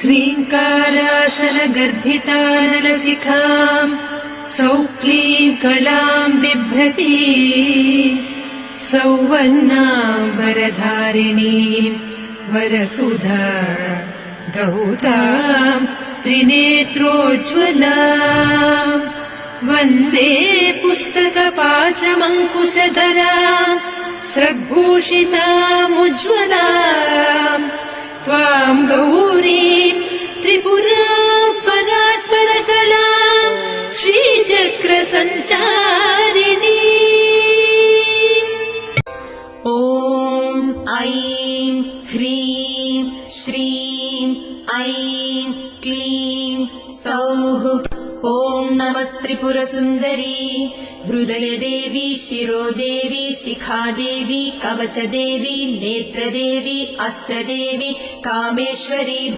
ह्रीङ्कारासनगर्भितानलशिखाम् सौक्लीम् कलाम् बिभ्रती सौवर्णाम् वरधारिणीम् वरसुधा धौताम् त्रिनेत्रोज्ज्वलाम् वन्दे पुस्तकपाशमङ्कुशधराम् स्रग्भूषितामुज्ज्वलाम् त्वाम् गौरीम् त्रिपुराम् परात्परकलाम् श्रीचक्रसञ्चारिणी। ॐ ऐं ह्रीं श्रीं ऐं क्लीं सौः। ॐ नमस्त्रिपुरसुन्दरी हृदयदेवी शिरोदेवी शिखादेवी कवचदेवी नेत्रदेवी अस्त्रदेवी कामेश्वरी।